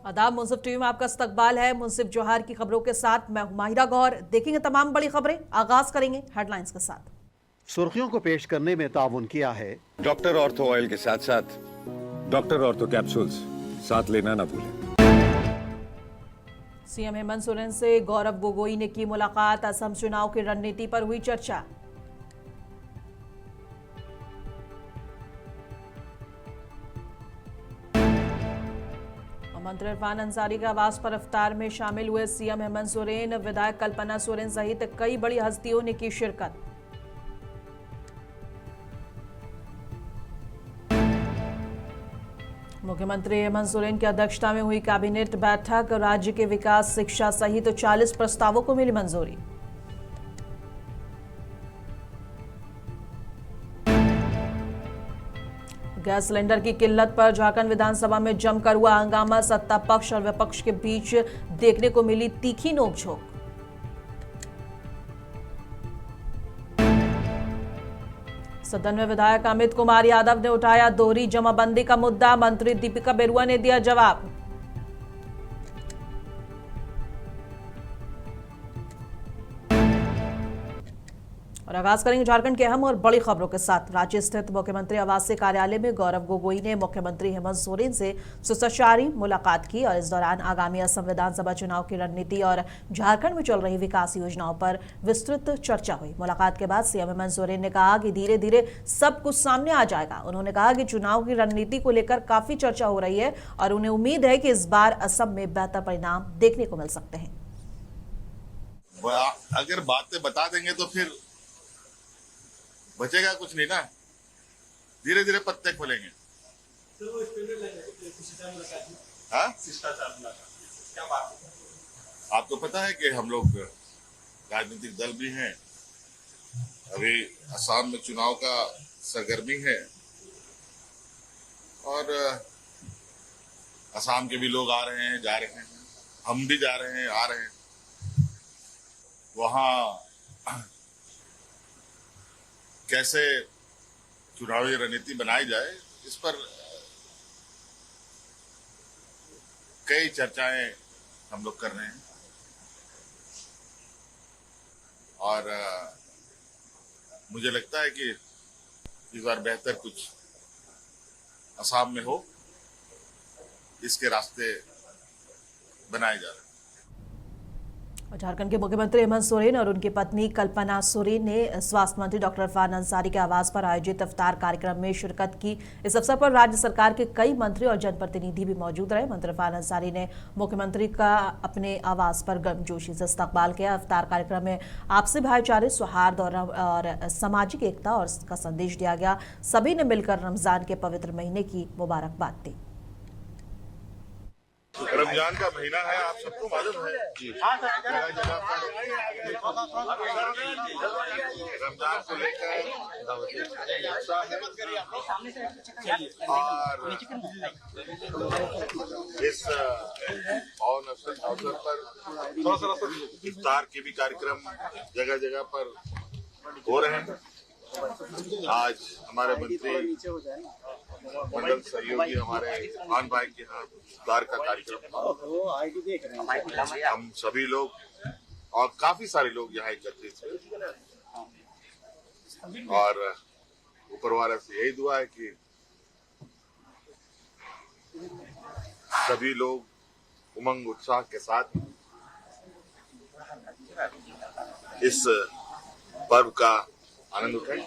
आदाब। मुंसिफ टीवी में आपका इस्तकबाल है। मुंसिफ जोहार की खबरों के साथ मैं हूं माहिरा गौर। देखेंगे तमाम बड़ी खबरें। आगाज करेंगे हेडलाइंस के साथ। सुर्खियों को पेश करने में ताउन किया है डॉक्टर ऑर्थो ऑयल के साथ साथ डॉक्टर ऑर्थो कैप्सूल्स साथ लेना ना भूलें। सीएम हेमंत सोरेन से गौरव गोगोई ने की मुलाकात। असम चुनाव की रणनीति पर हुई चर्चा। मंत्री इरफान अंसारी के आवास पर इफ्तार में शामिल हुए सीएम हेमंत सोरेन। विधायक कल्पना सोरेन सहित कई बड़ी हस्तियों ने की शिरकत। मुख्यमंत्री हेमंत सोरेन की अध्यक्षता में हुई कैबिनेट बैठक। राज्य के विकास, शिक्षा सहित 40 प्रस्तावों को मिली मंजूरी। गैस सिलेंडर की किल्लत पर झारखंड विधानसभा में जमकर हुआ हंगामा। सत्ता पक्ष और विपक्ष के बीच देखने को मिली तीखी नोकझोंक। सदन में विधायक अमित कुमार यादव ने उठाया दोहरी जमाबंदी का मुद्दा। मंत्री दीपिका बेरुआ ने दिया जवाब। और आगाज करेंगे झारखंड के अहम और बड़ी खबरों के साथ। रांची स्थित मुख्यमंत्री आवासीय कार्यालय में गौरव गोगोई ने मुख्यमंत्री हेमंत सोरेन से शिष्टाचारी मुलाकात की और इस दौरान आगामी असम विधानसभा चुनाव की रणनीति और झारखंड में चल रही विकास योजनाओं पर विस्तृत चर्चा हुई। मुलाकात के बाद सीएम हेमंत सोरेन ने कहा कि धीरे धीरे सब कुछ सामने आ जाएगा। उन्होंने कहा कि चुनाव की रणनीति को लेकर काफी चर्चा हो रही है और उन्हें उम्मीद है कि इस बार असम में बेहतर परिणाम देखने को मिल सकते हैं। अगर बातें बता देंगे तो फिर बचेगा कुछ नहीं ना। धीरे धीरे पत्ते खोलेंगे। हाँ, आपको पता है कि हम लोग राजनीतिक दल भी हैं। अभी असम में चुनाव का सरगर्मी है और असम के भी लोग आ रहे हैं, जा रहे हैं, हम भी जा रहे हैं, आ रहे हैं। वहाँ कैसे चुनावी रणनीति बनाई जाए, इस पर कई चर्चाएं हम लोग कर रहे हैं और मुझे लगता है कि इस बार बेहतर कुछ असम में हो, इसके रास्ते बनाए जा रहे हैं। झारखंड के मुख्यमंत्री हेमंत सोरेन और उनकी पत्नी कल्पना सोरेन ने स्वास्थ्य मंत्री डॉक्टर इरफान अंसारी के आवास पर आयोजित इफ्तार कार्यक्रम में शिरकत की। इस अवसर पर राज्य सरकार के कई मंत्री और जनप्रतिनिधि भी मौजूद रहे। मंत्री इरफान अंसारी ने मुख्यमंत्री का अपने आवास पर गर्मजोशी से इस्तकबाल किया। इफ्तार कार्यक्रम में आपसी भाईचारे, सौहार्द और सामाजिक एकता और का संदेश दिया गया। सभी ने मिलकर रमजान के पवित्र महीने की मुबारकबाद दी। रमजान का महीना है, आप सबको मालूम है। जगह जगह पर रमजान को लेकर उत्साह है और इस अवसर पर इफ्तार के भी कार्यक्रम जगह जगह पर हो रहे हैं। आज हमारे मंत्री मंडल सहयोगी हमारे मान भाई के यहाँ इफ्तार का कार्यक्रम, हम सभी लोग और काफी सारे लोग यहाँ एकत्रित हुए और ऊपर वाले से यही दुआ है कि सभी लोग उमंग उत्साह के साथ इस पर्व का आनंद उठाएं।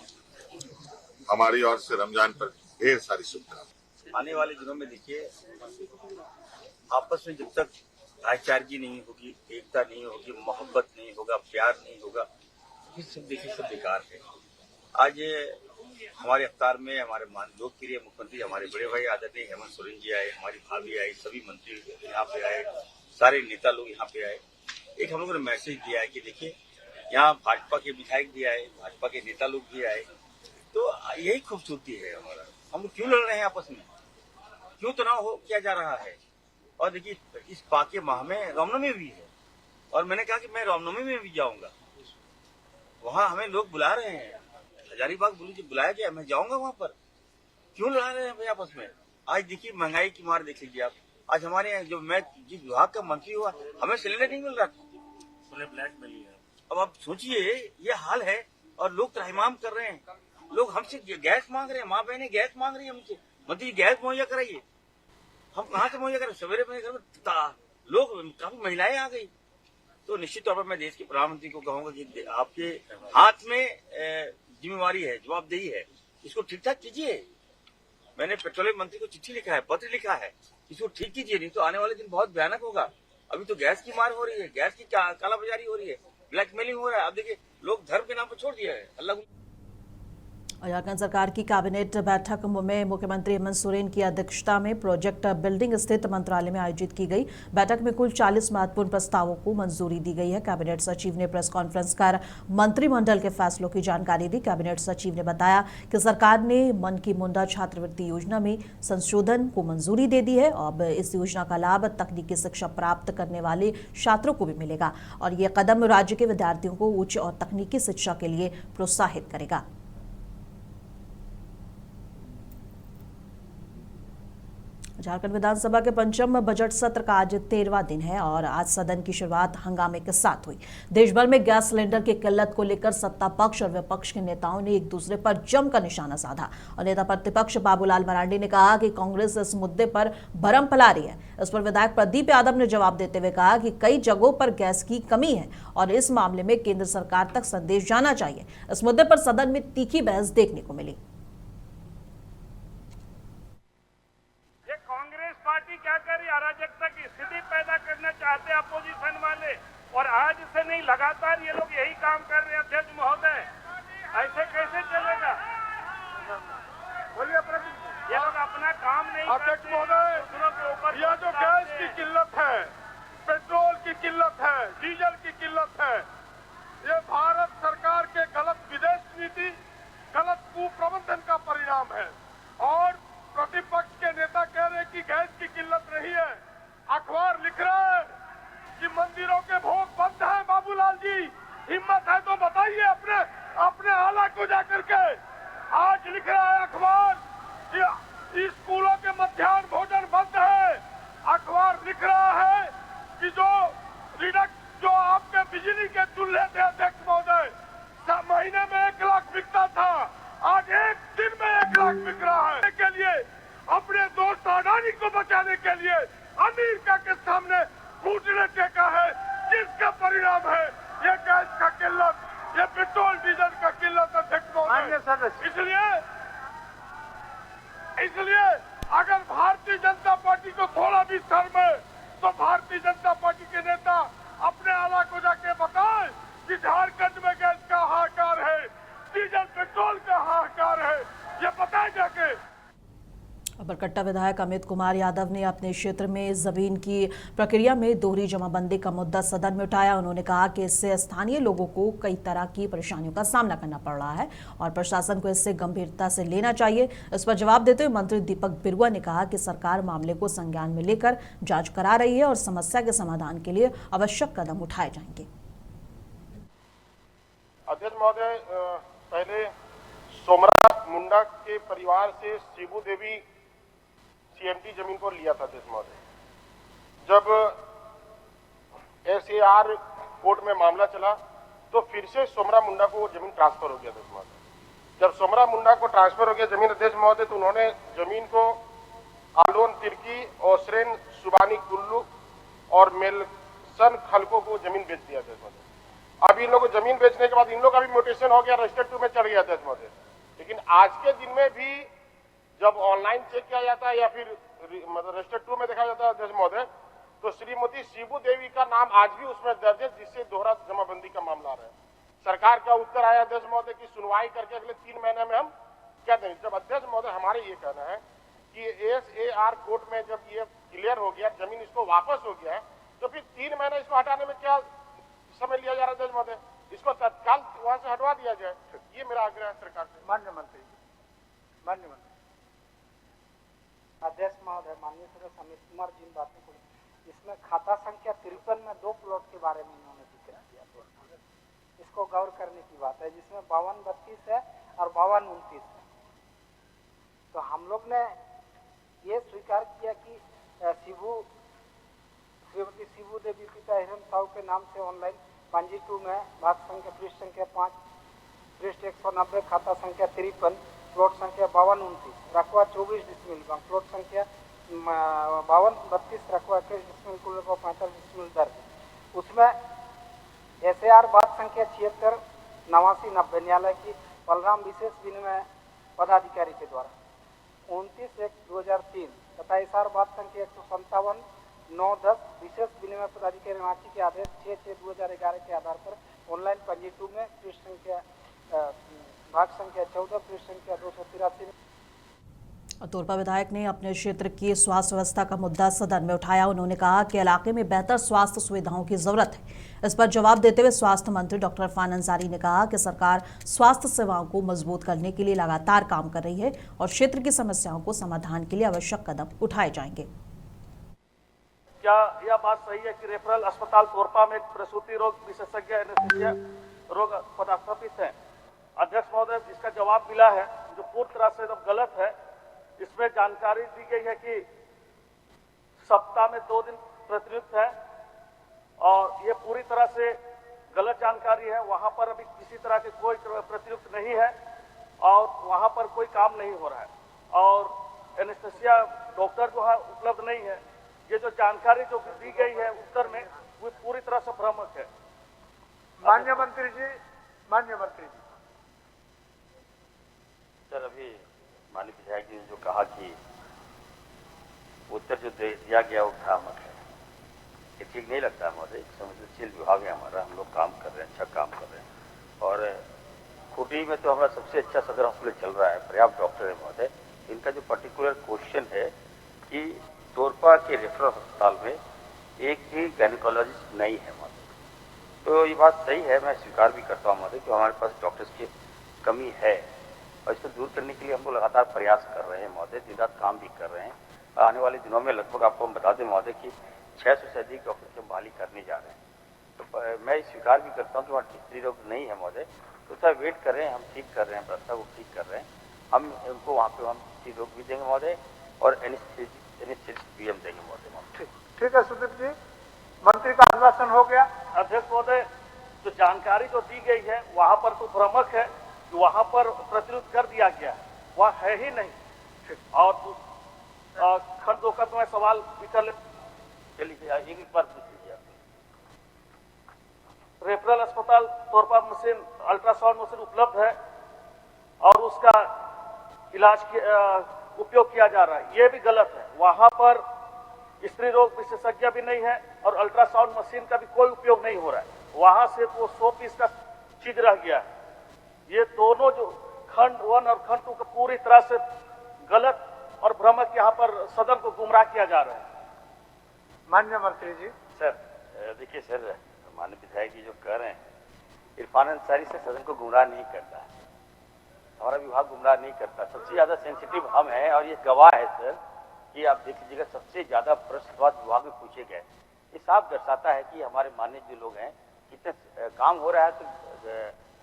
हमारी ओर से रमजान पर ढेर सारी शुभकामनाएं। आने वाले दिनों में देखिए, आपस में जब तक भाईचारगी नहीं होगी, एकता नहीं होगी, मोहब्बत नहीं होगा, प्यार नहीं होगा, फिर सब देखिए सब बेकार है। आज हमारे इफ्तार में हमारे लोकप्रिय मुख्यमंत्री, हमारे बड़े भाई आदरणीय हेमंत सोरेन जी आए, हमारी भाभी आई, सभी मंत्री यहाँ पे आए, सारे नेता लोग यहाँ पे आए। एक हम लोगों ने मैसेज दिया है कि देखिए, यहाँ भाजपा के विधायक भी आए, भाजपा के नेता लोग भी आए, तो यही खूबसूरती है हमारा। हम लोग क्यों लड़ रहे हैं आपस में, क्यों तनाव हो किया जा रहा है। और देखिए, इस पाके माह में रामनवमी भी है और मैंने कहा कि मैं रामनवमी में भी जाऊंगा। वहाँ हमें लोग बुला रहे हैं, हजारीबाग बुलाया गया, मैं जाऊंगा वहां पर। क्यों लड़ा रहे हैं भाई आपस में। आज देखिए महंगाई की मार देख लीजिए आप, आज हमारे यहाँ जो मैं जिस विभाग का मंत्री हुआ हमें सिलेंडर नहीं मिल रहा, ब्लैक मिल गया। अब आप सोचिए ये हाल है और लोग त्राहिमाम कर रहे हैं, लोग हमसे गैस मांग रहे हैं, माँ बहनें गैस मांग रही है हमसे, मंत्री जी गैस मुहैया कराइए। हम कहाँ से मुहैया करें? सवेरे मेरे घर में लोग काफी महिलाएं आ गई। तो निश्चित तौर पर मैं देश के प्रधानमंत्री को कहूंगा कि आपके हाथ में जिम्मेवारी है, जवाबदेही है, इसको ठीक ठाक कीजिए। मैंने पेट्रोलियम मंत्री को चिट्ठी लिखा है, पत्र लिखा है, इसको ठीक कीजिए, नहीं तो आने वाले दिन बहुत भयानक होगा। अभी तो गैस की मार हो रही है, गैस की कालाबाजारी हो रही है, ब्लैकमेलिंग हो रहा है। अब देखिए लोग धर्म के नाम पर छोड़ दिया है। अल्लाह। झारखंड सरकार की कैबिनेट बैठक में मुख्यमंत्री हेमंत सोरेन की अध्यक्षता में प्रोजेक्ट बिल्डिंग स्थित मंत्रालय में आयोजित की गई बैठक में कुल 40 महत्वपूर्ण प्रस्तावों को मंजूरी दी गई है। कैबिनेट सचिव ने प्रेस कॉन्फ्रेंस कर मंत्रिमंडल के फैसलों की जानकारी दी। कैबिनेट सचिव ने बताया कि सरकार ने मन की मुंडा छात्रवृत्ति योजना में संशोधन को मंजूरी दे दी है। अब इस योजना का लाभ तकनीकी शिक्षा प्राप्त करने वाले छात्रों को भी मिलेगा और ये कदम राज्य के विद्यार्थियों को उच्च और तकनीकी शिक्षा के लिए प्रोत्साहित करेगा। झारखंड विधानसभा के पंचम बजट सत्र का आज 13वां दिन है और आज सदन की शुरुआत हंगामे के साथ हुई। देश भर में गैस सिलेंडर की किल्लत को लेकर सत्ता पक्ष और विपक्ष के नेताओं ने एक दूसरे पर जमकर निशाना साधा और नेता प्रतिपक्ष बाबूलाल मरांडी ने कहा कि कांग्रेस इस मुद्दे पर भरम फैला रही है। इस पर विधायक प्रदीप यादव ने जवाब देते हुए कहा कि कई जगहों पर गैस की कमी है और इस मामले में केंद्र सरकार तक संदेश जाना चाहिए। इस मुद्दे पर सदन में तीखी बहस देखने को मिली। पार्टी क्या कर रही, अराजकता की स्थिति पैदा करना चाहते हैं अपोजिशन वाले और आज से नहीं लगातार ये लोग यही काम कर रहे हैं। अध्यक्ष महोदय ऐसे कैसे चलेगा? बोलिए ये लोग अपना काम नहीं करते। अध्यक्ष महोदय यह जो गैस की किल्लत है, पेट्रोल की किल्लत है, डीजल की किल्लत है, ये भारत सरकार के गलत विदेश नीति, गलत कुप्रबंधन का परिणाम है। और प्रतिपक्ष के नेता कह रहे हैं कि गैस की किल्लत नहीं है। अखबार लिख रहा है कि मंदिरों के भोग बंद हैं। बाबूलाल जी हिम्मत है तो बताइए अपने आला को जाकर के। आज लिख रहा है अखबार कि स्कूलों के मध्याह्न भोजन बंद है। अखबार लिख रहा है कि जो आपके बिजली के चूल्हे थे अध्यक्ष महोदय, महीने में 1 लाख बिकता था, आज एक दिन में 1 लाख बिक रहा है। के लिए अपने दोस्त अडानी को बचाने के लिए अमेरिका के सामने घुटने टेका है, जिसका परिणाम है ये गैस का किल्लत, ये पेट्रोल डीजल का किल्लत। अध्यक्ष महोदय इसलिए अगर भारतीय जनता पार्टी को थोड़ा भी शर्म है तो भारतीय जनता पार्टी के नेता अपने आला को जाके बताएं कि झारखंड में गैस का हाहाकार है, डीजल पेट्रोल का हाहाकार है, ये बताया जाके। बरकट्टा विधायक अमित कुमार यादव ने अपने क्षेत्र में जमीन की प्रक्रिया में दोहरी जमाबंदी का मुद्दा सदन में उठाया। उन्होंने कहा कि इससे स्थानीय लोगों को कई तरह की परेशानियों का सामना करना पड़ रहा है और प्रशासन को इससे गंभीरता से लेना चाहिए। इस पर जवाब देते हुए मंत्री दीपक बिरुआ ने कहा कि सरकार मामले को संज्ञान में लेकर जांच करा रही है और समस्या के समाधान के लिए आवश्यक कदम उठाए जाएंगे। अध्यक्ष महोदय, पहले सोमरा मुंडा के परिवार से शिबू देवी सीएमटी जमीन को लिया था। अध्यक्ष महोदय, जब एसएआर कोर्ट में मामला चला तो फिर से सोमरा मुंडा को वो जमीन ट्रांसफर हो गया। अध्यक्ष महोदय, जब सोमरा मुंडा को ट्रांसफर हो गया जमीन अध्यक्ष महोदय, तो उन्होंने जमीन को आलोन तिर्की, ओसरेन सुबानी कुल्लू और मेलसन खलको को जमीन बेच दिया। अध्यक्ष महोदय, अब इन लोगों को जमीन बेचने के बाद इन लोग का भी म्यूटेशन हो गया, रजिस्टर 2 में चढ़ गया। अध्यक्ष महोदय, लेकिन आज के दिन में भी जब ऑनलाइन चेक किया जाता है या फिर मतलब रजिस्टर 2 में देखा जाता है अध्यक्ष महोदय, तो श्रीमती शिबू देवी का नाम आज भी उसमें दर्ज है, जिससे दोहरा जमाबंदी का मामला आ रहा है। सरकार का उत्तर आया अध्यक्ष महोदय की सुनवाई करके अगले 3 महीने में हम क्या देंगे। जब अध्यक्ष महोदय हमारे ये कहना है कि एसएआर कोर्ट में जब ये क्लियर हो गया, जमीन इसको वापस हो गया है, तो फिर 3 महीने इसको हटाने में क्या समय लिया जा रहा है अध्यक्ष महोदय? इसको तत्काल वहां से हटवा दिया जाए, ये मेरा आग्रह है सरकार से। माननीय मंत्री अध्यक्ष महोदय, माननीय सदस्य अमित कुमार जी ने बातें की, इसमें खाता संख्या 53 में 2 प्लॉट के बारे में इन्होंने जिक्र किया। इसको गौर करने की बात है, जिसमें 52-32 है और 52-29 है। तो हम लोग ने ये स्वीकार किया कि श्रीमती शिबू देवी पिता हिरन साहू के नाम से ऑनलाइन पंजी 2 में भाग संख्या पृष्ठ संख्या 5 पृष्ठ 190 खाता संख्या 53 प्लॉट संख्या 5229 रकबा 24 डिसमिल प्लॉट संख्या 5232 रकबा 21 डिसमिल कुल रकबा 45 डिसमिल दर्ज। उसमें SAR बात संख्या 76 8990 न्यायालय की बलराम विशेष विनिमय पदाधिकारी के द्वारा 29/1/2003 तथा SR बात संख्या 157 9-10 विशेष विनिमय पदाधिकारी रांची के आदेश 6/6/2011 के आधार पर ऑनलाइन पंजी 2 में पृष्ठ संख्या भाग संख्या 14 पृष्ठ संख्या 283 तोरपा विधायक ने अपने क्षेत्र की स्वास्थ्य व्यवस्था का मुद्दा सदन में उठाया। उन्होंने कहा कि इलाके में बेहतर स्वास्थ्य सुविधाओं की जरूरत है। इस पर जवाब देते हुए स्वास्थ्य मंत्री डॉक्टर इरफान अंसारी ने कहा कि सरकार स्वास्थ्य सेवाओं को मजबूत करने के लिए लगातार काम कर रही है और क्षेत्र की समस्याओं को समाधान के लिए आवश्यक कदम उठाए जाएंगे। क्या यह बात सही है कि रेफरल अस्पताल तोरपा में प्रसूति रोग विशेषज्ञ एनेस्थीसिया रोग पदास्थापित है? अध्यक्ष महोदय, जिसका जवाब मिला है जो पूरी तरह से गलत है। इसमें जानकारी दी गई है कि सप्ताह में 2 दिन प्रतिनियुक्त है और ये पूरी तरह से गलत जानकारी है। वहां पर अभी किसी तरह के कोई प्रतिनियुक्त नहीं है और वहां पर कोई काम नहीं हो रहा है और एनेस्थीसिया डॉक्टर जो है उपलब्ध नहीं है। ये जो जानकारी जो दी गई है उत्तर में वो पूरी तरह से भ्रामक है। माननीय मंत्री जी सर, अभी माननीय विधायक जी ने जो कहा कि उत्तर जो दिया गया वो भ्रामक है, ये ठीक नहीं लगता है महोदय। संवेदनशील विभाग है हमारा, हम लोग काम कर रहे हैं, अच्छा काम कर रहे हैं और खूंटी में तो हमारा सबसे अच्छा सदर हॉस्पिटल चल रहा है, पर्याप्त डॉक्टर है महोदय। इनका जो पर्टिकुलर क्वेश्चन है कि तोरपा के रेफरल अस्पताल में एक भी गायनेकोलॉजिस्ट नहीं है महोदय, तो ये बात सही है, मैं स्वीकार भी करता हूँ महोदय कि हमारे पास डॉक्टर्स की कमी है और इसको दूर करने के लिए हम लोग लगातार प्रयास कर रहे हैं महोदय, दिन रात काम भी कर रहे हैं। आने वाले दिनों में लगभग आपको हम बता दें महोदय कि 600 से अधिक डॉक्टर की बहाली करने जा रहे हैं। तो मैं स्वीकार भी करता हूँ कि वहाँ स्त्री रोग नहीं है महोदय, तो सर वेट कर रहे हैं, हम ठीक कर रहे हैं, व्यवस्था को ठीक कर रहे हैं। हम उनको वहाँ पे हम स्त्री रोग भी देंगे महोदय और एनेस्थीसिस्ट भी हम देंगे महोदय। ठीक है सुदीप जी, मंत्री का आश्वासन हो गया। अध्यक्ष महोदय, जो जानकारी जो दी गई है वहाँ पर तो भ्रामक है, वहाँ पर प्रतिनियुक्त कर दिया गया है, वह है ही नहीं। और खंड 2 का तो मैं सवाल भी कर ले, चलिए एक बार पूछ लीजिए। रेफरल अस्पताल तोरपा मशीन अल्ट्रासाउंड मशीन उपलब्ध है और उसका इलाज उपयोग किया जा रहा है, ये भी गलत है। वहां पर स्त्री रोग विशेषज्ञ भी नहीं है और अल्ट्रासाउंड मशीन का भी कोई उपयोग नहीं हो रहा है। वहां से वो 100 पीस का चीज रह गया है। ये दोनों जो खंड 1 और खंड 2 का पूरी तरह से गलत और भ्रामक यहाँ पर सदन को गुमराह किया जा रहा है। माननीय मंत्री जी। सर देखिए सर, माननीय विधायक जी जो कह रहे हैं, इरफान अंसारी से सदन को गुमराह नहीं करता है, हमारा विभाग गुमराह नहीं करता। सबसे ज्यादा सेंसिटिव हम हैं और ये गवाह है सर कि आप देख लीजिएगा सबसे ज्यादा प्रश्न स्वास्थ्य विभाग में पूछे गए। ये साफ दर्शाता है कि हमारे माननीय जो लोग हैं कितने काम हो रहा है तो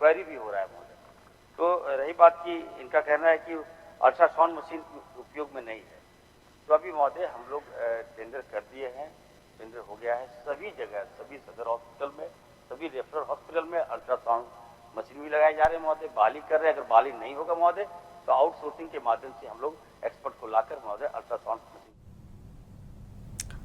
क्वेरी भी हो रहा है महोदय। तो रही बात की इनका कहना है कि अल्ट्रासाउंड मशीन उपयोग में नहीं है, तो अभी महोदय हम लोग टेंडर कर दिए हैं, टेंडर हो गया है सभी जगह, सभी सदर हॉस्पिटल में, सभी रेफरल हॉस्पिटल में अल्ट्रासाउंड मशीन भी लगाए जा रहे हैं महोदय, बहाली कर रहे हैं। अगर बहाली नहीं होगा महोदय तो आउटसोर्सिंग के माध्यम से हम लोग एक्सपर्ट को लाकर महोदय अल्ट्रासाउंड मशीन।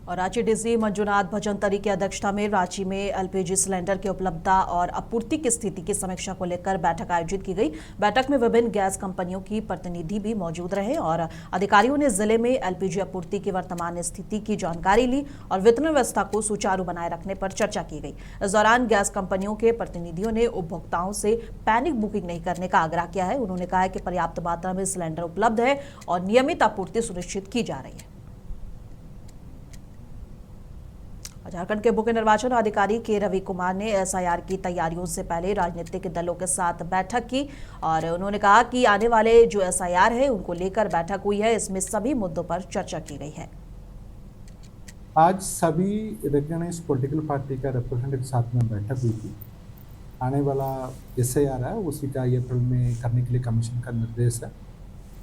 और रांची डीसी मंजुनाथ भजंतरी की अध्यक्षता में रांची में एलपीजी सिलेंडर की उपलब्धता और आपूर्ति की स्थिति की समीक्षा को लेकर बैठक आयोजित की गई। बैठक में विभिन्न गैस कंपनियों की प्रतिनिधि भी मौजूद रहे और अधिकारियों ने जिले में एलपीजी आपूर्ति की वर्तमान स्थिति की जानकारी ली और वितरण व्यवस्था को सुचारू बनाए रखने पर चर्चा की गई। इस दौरान गैस कंपनियों के प्रतिनिधियों ने उपभोक्ताओं से पैनिक बुकिंग नहीं करने का आग्रह किया है। उन्होंने कहा है कि पर्याप्त मात्रा में सिलेंडर उपलब्ध है और नियमित आपूर्ति सुनिश्चित की जा रही है। झारखंड के मुख्य निर्वाचन अधिकारी के रवि कुमार ने एसआईआर की तैयारियों से पहले राजनीतिक दलों के साथ बैठक की और उन्होंने कहा कि आने वाले जो एसआईआर है उनको लेकर बैठक हुई है, इसमें सभी मुद्दों पर चर्चा की गई है। आज सभी रिकॉग्नाइज्ड पॉलिटिकल पार्टी का रिप्रेजेंटेटिव के साथ में बैठक हुई थी। आने वाला एसआईआर है उसी का अप्रैल में करने के लिए कमीशन का निर्देश है,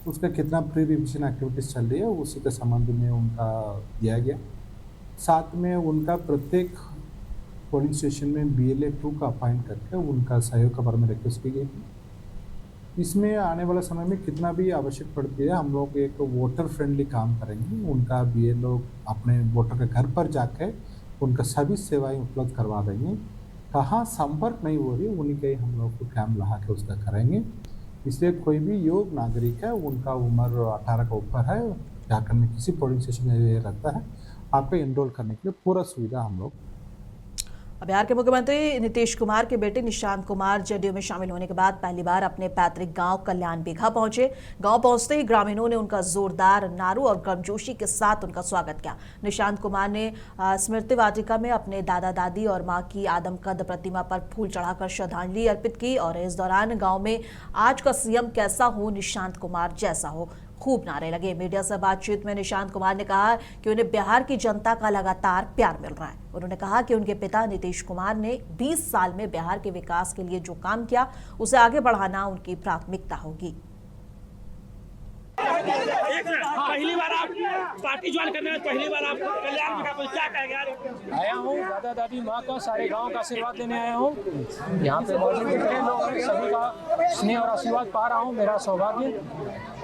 उसका कितना प्री रिविजन एक्टिविटीज चल रही है उसी के संबंध में उनका दिया गया। साथ में उनका प्रत्येक पोलिंग स्टेशन में BLA 2 का अपॉइंट करके उनका सहयोग के बारे में रिक्वेस्ट की गई थी। इसमें आने वाला समय में कितना भी आवश्यक पड़ती है, हम लोग एक वोटर फ्रेंडली काम करेंगे। उनका BLO अपने वोटर के घर पर जाकर उनका सभी सेवाएं उपलब्ध करवा देंगे। कहाँ संपर्क नहीं हो रही उन्हीं के हम लोग को कैम्प लगा के उसका करेंगे। इसलिए कोई भी योग्य नागरिक है, उनका उम्र 18 का ऊपर है, झारखंड में किसी पोलिंग स्टेशन में ये रहता है, आपको एनरोल करने के लिए पूरा सुविधा हम लोग। बिहार के मुख्यमंत्री नीतीश कुमार के बेटे निशांत कुमार जदयू में शामिल होने के बाद पहली बार अपने पैतृक गांव कल्याण बीघा पहुंचे। गांव पहुंचते ही ग्रामीणों ने उनका जोरदार नारों और गर्मजोशी के साथ उनका स्वागत किया। निशांत कुमार ने स्मृति वाटिका में अपने दादा दादी और मां की आदमकद प्रतिमा पर फूल चढ़ाकर श्रद्धांजलि अर्पित की और इस दौरान गाँव में आज का सीएम कैसा हो, निशांत कुमार जैसा हो, खूब नारे लगे। मीडिया से बातचीत में निशांत कुमार ने कहा कि उन्हें बिहार की जनता का लगातार प्यार मिल रहा है। उन्होंने कहा कि उनके पिता नीतीश कुमार ने 20 साल में बिहार के विकास के लिए जो काम किया उसे आगे बढ़ाना उनकी प्राथमिकता होगी। पहली बार आप पार्टी ज्वाइन करने में पहली बार आप कल्याण बीघा पर क्या कहेंगे? आया हूँ दादा दादी माँ का सारे गांव का आशीर्वाद लेने आया हूँ। यहाँ पे मौजूद जितने लोग हैं सभी का स्नेह और आशीर्वाद पा रहा हूँ। मेरा सौभाग्य।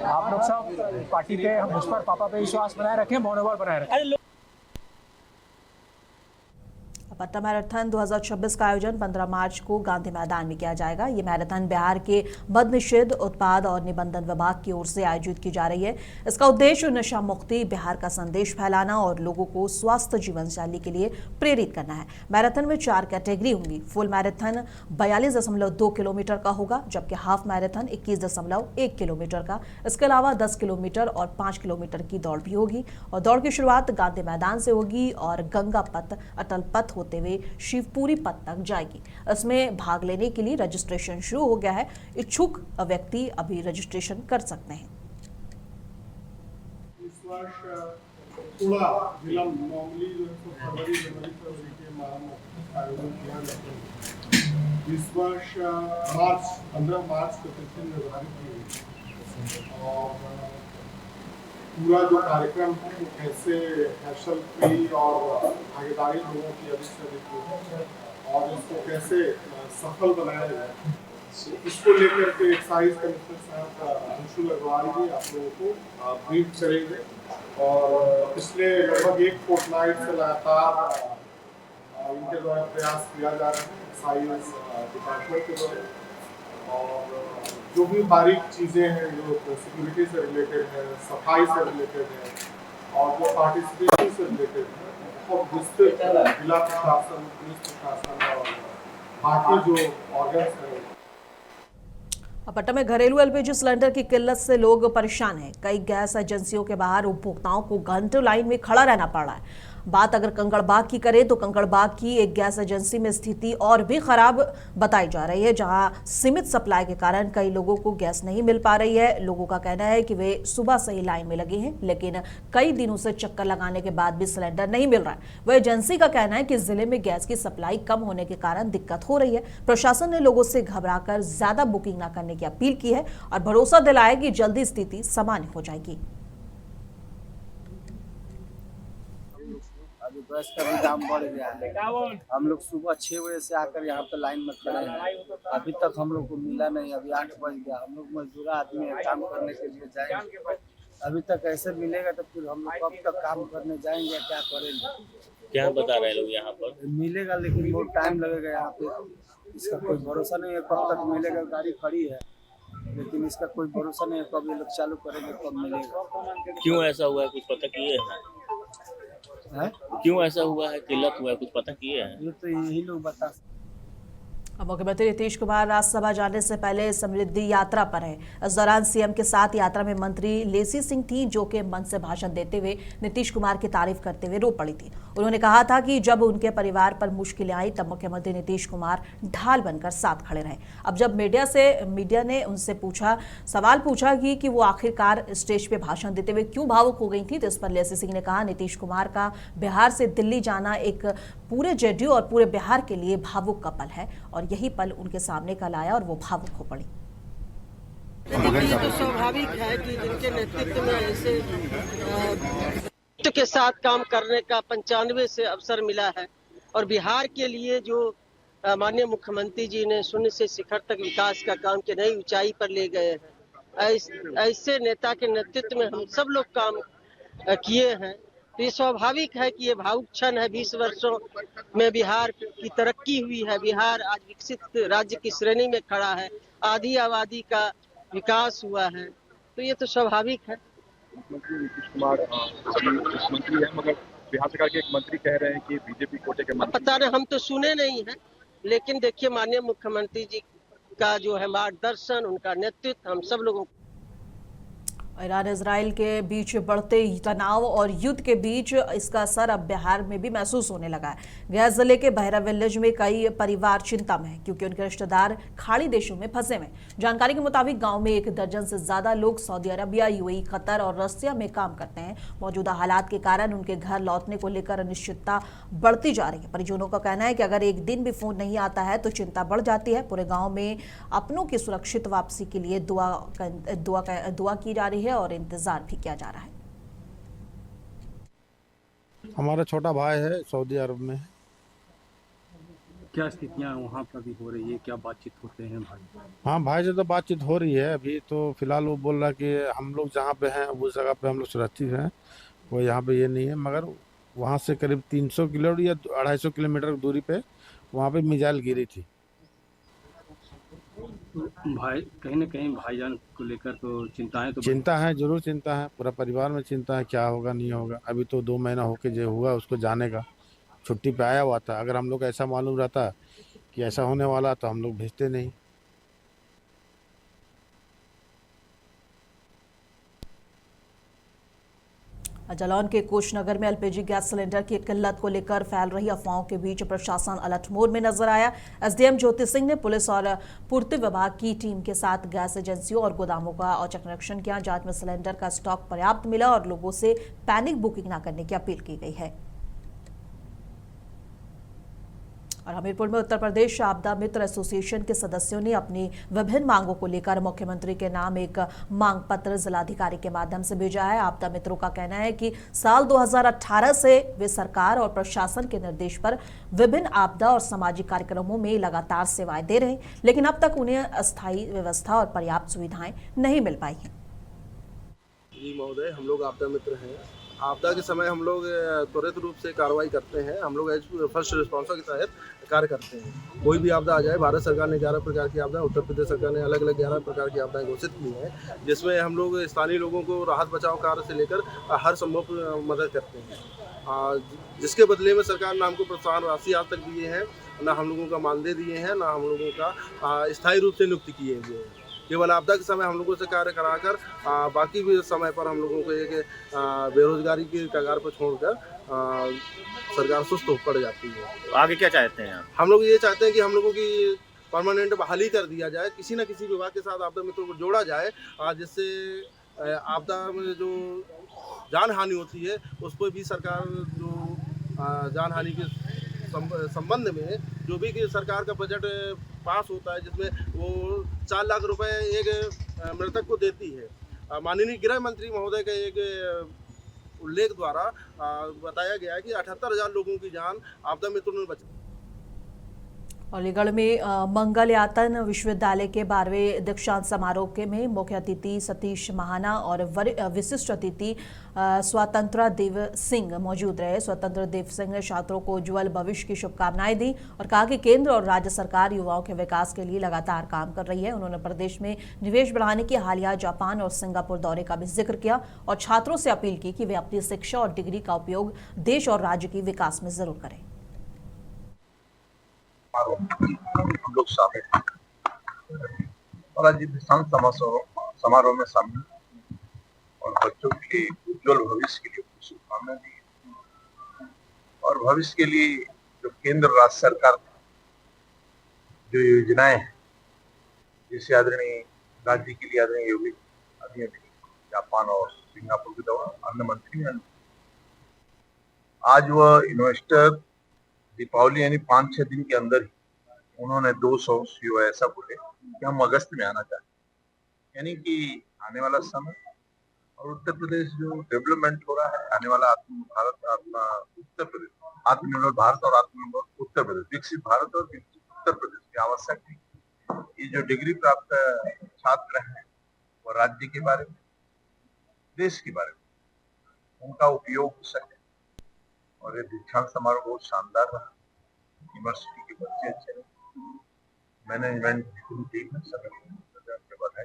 आप लोग सब पार्टी पे मुझ पर पापा पे विश्वास बनाए रखें, मनोबल बनाए रखें। पटना मैराथन 2026 का आयोजन 15 मार्च को गांधी मैदान में किया जाएगा। ये मैराथन बिहार के मद्य निषेध, उत्पाद और निबंधन विभाग की ओर से आयोजित की जा रही है। इसका उद्देश्य नशा मुक्ति बिहार का संदेश फैलाना और लोगों को स्वस्थ जीवन शैली के लिए प्रेरित करना है। मैराथन में 4 कैटेगरी होंगी। फुल मैराथन 42.2 किलोमीटर का होगा, जबकि हाफ मैराथन 21.1 किलोमीटर का। इसके अलावा 10 किलोमीटर और 5 किलोमीटर की दौड़ भी होगी और दौड़ की शुरुआत गांधी मैदान से होगी और गंगा पथ, अटल पथ होते हुए शिवपुरी पथ तक जाएगी। इसमें भाग लेने के लिए रजिस्ट्रेशन शुरू हो गया है। इच्छुक व्यक्ति अभी रजिस्ट्रेशन कर सकते हैं। इस वर्ष थोड़ा विलंब, नॉर्मली जो है फरवरी के माह में आयोजन किया जाता है। इस वर्ष 15 मार्च को तिथि निर्धारित की और पूरा जो कार्यक्रम है वो कैसे हैसल फ्री और भागीदारी लोगों की अधिक से अधिक हो और इसको कैसे सफल बनाया जाए, इसको लेकर के एक्साइज कमिश्नर साहब अंशुल अग्रवाल जी आप लोगों को ब्रीफ करेंगे। और पिछले लगभग 1 फोर्टनाइट से लगातार इनके द्वारा प्रयास किया जा रहा है एक्साइज डिपार्टमेंट के द्वारा। और जो भी बारीक चीज़ें हैं जो सिक्योरिटी से रिलेटेड है, सफाई से रिलेटेड है और जो पार्टिसिपेशन से रिलेटेड है, और विस्तृत जिला प्रशासन, पुलिस प्रशासन और बाकी जो ऑर्गन्स हैं। पटना में घरेलू LPG सिलेंडर की किल्लत से लोग परेशान हैं। कई गैस एजेंसियों के बाहर उपभोक्ताओं को घंटों लाइन में खड़ा रहना पड़ रहा है। बात अगर कंकड़बाग की करें तो कंकड़बाग की एक गैस एजेंसी में स्थिति और भी खराब बताई जा रही है, जहां सीमित सप्लाई के कारण कई लोगों को गैस नहीं मिल पा रही है। लोगों का कहना है कि वे सुबह से ही लाइन में लगे हैं, लेकिन कई दिनों से चक्कर लगाने के बाद भी सिलेंडर नहीं मिल रहा है। वह एजेंसी का कहना है कि जिले में गैस की सप्लाई कम होने के कारण दिक्कत हो रही है। प्रशासन ने लोगों से घबराकर ज्यादा बुकिंग न करने की अपील की है और भरोसा दिलाया कि जल्दी स्थिति सामान्य हो जाएगी। अभी गैस का भी दाम बढ़ गया है। हम लोग सुबह 6 बजे से आकर यहाँ पे लाइन में खड़े हैं, अभी तक हम लोग को मिला नहीं। अभी 8 बज गया, हम लोग मजदूर आदमी है, काम करने के लिए जाएंगे। अभी तक ऐसे मिलेगा तो फिर हम लोग कब तक काम करने जाएंगे, क्या करेंगे? क्या बता रहे लोग यहाँ पर? मिलेगा लेकिन बहुत टाइम लगेगा यहाँ पे, इसका कोई भरोसा नहीं है कब तक मिलेगा। गाड़ी खड़ी है लेकिन इसका कोई भरोसा नहीं है कब ये लोग चालू करेंगे, कब मिलेगा। क्यों ऐसा हुआ है, कुछ पता किए हैं? क्यों ऐसा हुआ है, किल्लत हुआ है, कुछ पता किए हैं? ये तो यही लोग बता। मुख्यमंत्री नीतीश कुमार राज्यसभा जाने से पहले समृद्धि यात्रा पर है। इस दौरान सीएम के साथ यात्रा में मंत्री लेसी सिंह थी, जो कि मंच से भाषण देते हुए नीतीश कुमार की तारीफ करते हुए रो पड़ी थी। उन्होंने कहा था कि जब उनके परिवार पर मुश्किलें आई तब मुख्यमंत्री नीतीश कुमार ढाल बनकर साथ खड़े रहे। अब जब मीडिया ने उनसे सवाल पूछा कि वो आखिरकार स्टेज पे भाषण देते हुए क्यों भावुक हो गई थी, तो इस पर लेसी सिंह ने कहा, नीतीश कुमार का बिहार से दिल्ली जाना एक पूरे जेडीयू और पूरे बिहार के लिए भावुक का पल है और यही पल उनके सामने कल आया और वो भावुक हो पड़ी। तो स्वाभाविक है कि जिनके नेतृत्व में ऐसे निष्ठ के साथ काम करने का 95 से अवसर मिला है। और बिहार के लिए जो माननीय मुख्यमंत्री जी ने शून्य से शिखर तक विकास का काम के नई ऊंचाई पर ले गए हैं, ऐसे नेता के नेतृत्व में हम सब लोग काम किए हैं। तो ये स्वाभाविक है कि ये भावुक क्षण है। 20 वर्षों में बिहार की तरक्की हुई है। बिहार आज विकसित राज्य की श्रेणी में खड़ा है। आधी आबादी का विकास हुआ है, तो ये तो स्वाभाविक है। मुख्यमंत्री नीतीश कुमार मुख्यमंत्री है, मगर बिहार सरकार के एक मंत्री कह रहे हैं कि बीजेपी कोटे के मंत्री। पता नहीं, हम तो सुने नहीं हैं, लेकिन देखिए माननीय मुख्यमंत्री जी का जो है मार्गदर्शन, उनका नेतृत्व हम सब लोगों ईरान इजराइल के बीच बढ़ते तनाव और युद्ध के बीच इसका असर अब बिहार में भी महसूस होने लगा है। गया जिले के बहरा विलेज में कई परिवार चिंता में हैं क्योंकि उनके रिश्तेदार खाड़ी देशों में फंसे हुए हैं। जानकारी के मुताबिक गांव में 1 दर्जन से ज्यादा लोग सऊदी अरबिया, यूएई, कतर और रसिया में काम करते हैं। मौजूदा हालात के कारण उनके घर लौटने को लेकर अनिश्चितता बढ़ती जा रही है। परिजनों का कहना है कि अगर एक दिन भी फोन नहीं आता है तो चिंता बढ़ जाती है। पूरे गाँव में अपनों की सुरक्षित वापसी के लिए दुआ की जा रही है और इंतजार भी किया जा रहा है। हमारा छोटा भाई है सऊदी अरब में। क्या स्थितियां वहाँ पर भी हो रही है, क्या बातचीत होते हैं भाई? हाँ, भाई से तो बातचीत हो रही है। अभी तो फिलहाल वो बोल रहा है कि हम लोग जहाँ पे हैं उस जगह पे हम लोग सुरक्षित हैं, वो यहाँ पे ये नहीं है। मगर वहाँ से करीब 300 किलो या 250 किलोमीटर की दूरी पे वहाँ पे मिसाइल गिरी थी। भाई कहीं न कहीं भाईजान को लेकर तो चिंता है, जरूर चिंता है। पूरा परिवार में चिंता है, क्या होगा नहीं होगा। अभी तो 2 महीना होके जो हुआ उसको जाने का, छुट्टी पे आया हुआ था। अगर हम लोग ऐसा मालूम रहता कि ऐसा होने वाला तो हम लोग भेजते नहीं। जालौन के कोचनगर में एलपीजी गैस सिलेंडर की किल्लत को लेकर फैल रही अफवाहों के बीच प्रशासन अलर्ट मोड में नजर आया। एसडीएम ज्योति सिंह ने पुलिस और पूर्ति विभाग की टीम के साथ गैस एजेंसियों और गोदामों का औचक निरीक्षण किया। जांच में सिलेंडर का स्टॉक पर्याप्त मिला और लोगों से पैनिक बुकिंग न करने की अपील की गई है। और हमीरपुर में उत्तर प्रदेश आपदा मित्र एसोसिएशन के सदस्यों ने अपनी विभिन्न मांगों को लेकर मुख्यमंत्री के नाम एक मांग पत्र जिलाधिकारी के माध्यम से भेजा है। आपदा मित्रों का कहना है कि साल 2018 से वे सरकार और प्रशासन के निर्देश पर विभिन्न आपदा और सामाजिक कार्यक्रमों में लगातार सेवाएं दे रहे हैं, लेकिन अब तक उन्हें अस्थायी व्यवस्था और पर्याप्त सुविधाएं नहीं मिल पाई हैं। जी महोदय, हम लोग आपदा मित्र हैं। आपदा के समय हम लोग त्वरित रूप से कार्रवाई करते हैं। हम लोग एज फर्स्ट रिस्पॉन्सर के तहत कार्य करते हैं। कोई भी आपदा आ जाए, भारत सरकार ने 11 प्रकार की आपदा, उत्तर प्रदेश सरकार ने अलग अलग 11 प्रकार की आपदाएं घोषित की हैं, जिसमें हम लोग स्थानीय लोगों को राहत बचाव कार्य से लेकर हर संभव मदद करते हैं। जिसके बदले में सरकार ने हमको प्रोत्साहन राशि आज तक दिए हैं, ना हम लोगों का मानदेय दिए हैं, ना हम लोगों का स्थायी रूप से नियुक्ति किए हुए हैं। केवल आपदा के समय हम लोगों से कार्य कराकर बाकी भी समय पर हम लोगों को एक बेरोजगारी की कगार पर छोड़कर सरकार सुस्त हो पड़ जाती है। आगे क्या चाहते हैं आप? हम लोग ये चाहते हैं कि हम लोगों की परमानेंट बहाली कर दिया जाए, किसी न किसी विभाग के साथ आपदा मित्रों को जोड़ा जाए, जिससे आपदा में जो जान हानि होती है उस पर भी सरकार जो जान हानि के संबंध में जो भी कि सरकार का बजट पास होता है, जिसमें वो 4 लाख रुपए एक मृतक को देती है। माननीय गृह मंत्री महोदय के एक उल्लेख द्वारा बताया गया है कि 78,000 लोगों की जान आपदा मित्रों ने बचाई। अलीगढ़ में मंगलयातन विश्वविद्यालय के 12वें दीक्षांत समारोह में मुख्य अतिथि सतीश महाना और विशिष्ट अतिथि स्वतंत्र देव सिंह मौजूद रहे। स्वतंत्र देव सिंह ने छात्रों को उज्जवल भविष्य की शुभकामनाएं दी और कहा कि केंद्र और राज्य सरकार युवाओं के विकास के लिए लगातार काम कर रही है। उन्होंने प्रदेश में निवेश बढ़ाने की हालिया जापान और सिंगापुर दौरे का भी जिक्र किया और छात्रों से अपील की कि वे अपनी शिक्षा और डिग्री का उपयोग देश और राज्य के विकास में जरूर करें। हम लोग शामिल और आज दीक्षांत समारोह में शामिल और बच्चों के उज्जवल भविष्य के लिए शुभकामनाएं दी और भविष्य के लिए जो केंद्र राज्य सरकार जो योजनाएं हैं, जैसे आदरणीय राज्य के लिए आदरणीय योगी आदित्यनाथ जापान और सिंगापुर के दौरा अन्य मंत्री हैं। आज वह इन्वेस्टर दीपावली यानी 5-6 दिन के अंदर ही उन्होंने 200 सीओ ऐसा बोले कि हम अगस्त में आना चाहते हैं, यानी कि आने वाला समय और उत्तर प्रदेश जो डेवलपमेंट हो रहा है, आने वाला उत्तर प्रदेश, आत्मनिर्भर भारत और आत्मनिर्भर उत्तर प्रदेश, विकसित भारत और विकसित उत्तर प्रदेश की आवश्यक है। ये जो डिग्री प्राप्त छात्र हैं वो राज्य के बारे में, देश के बारे में उनका उपयोग हो सके। और ये दीक्षांत समारोह बहुत शानदार रहा। यूनिवर्सिटी के बच्चे अच्छे रहे, मैनेजमेंट टीम में सभी बधाई।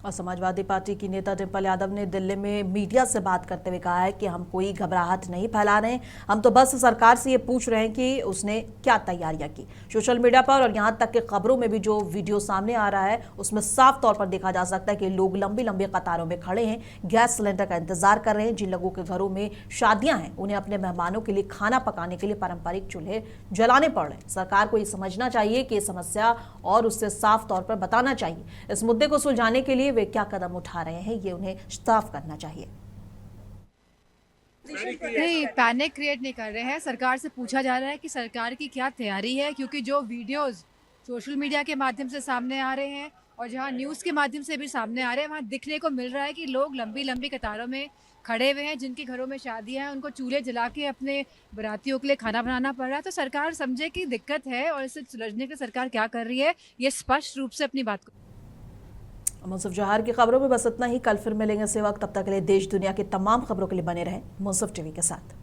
और समाजवादी पार्टी की नेता डिम्पल यादव ने दिल्ली में मीडिया से बात करते हुए कहा है कि हम कोई घबराहट नहीं फैला रहे हैं, हम तो बस सरकार से ये पूछ रहे हैं कि उसने क्या तैयारियां की। सोशल मीडिया पर और यहां तक कि खबरों में भी जो वीडियो सामने आ रहा है उसमें साफ तौर पर देखा जा सकता है कि लोग लंबी लंबी कतारों में खड़े हैं, गैस सिलेंडर का इंतजार कर रहे हैं। जिन लोगों के घरों में शादियां हैं उन्हें अपने मेहमानों के लिए खाना पकाने के लिए पारंपरिक चूल्हे जलाने पड़ रहे हैं। सरकार को ये समझना चाहिए कि समस्या और उससे साफ तौर पर बताना चाहिए। इस मुद्दे को सुलझाने के लिए वे क्या कदम उठा रहे हैं ये उन्हें साफ करना चाहिए। नहीं, पैनिक क्रिएट नहीं कर रहे हैं। सरकार से पूछा जा रहा है कि सरकार की क्या तैयारी है, क्योंकि जो वीडियोस सोशल मीडिया के माध्यम से सामने आ रहे हैं और जहां न्यूज़ के माध्यम से भी सामने आ रहे हैं, वहां दिखने को मिल रहा है कि लोग लंबी लंबी कतारों में खड़े हुए हैं। जिनके घरों में शादियां हैं उनको चूल्हे जला के अपने बारातियों के लिए खाना बनाना पड़ रहा है। तो सरकार समझे कि दिक्कत है और इसे सुलझने के लिए सरकार क्या कर रही है, ये स्पष्ट रूप से अपनी बात को। मुंसिफ जौहर की खबरों में बस इतना ही। कल फिर मिलेंगे इसी वक्त। तब तक के लिए देश दुनिया की तमाम खबरों के लिए बने रहें मुंसिफ टीवी के साथ।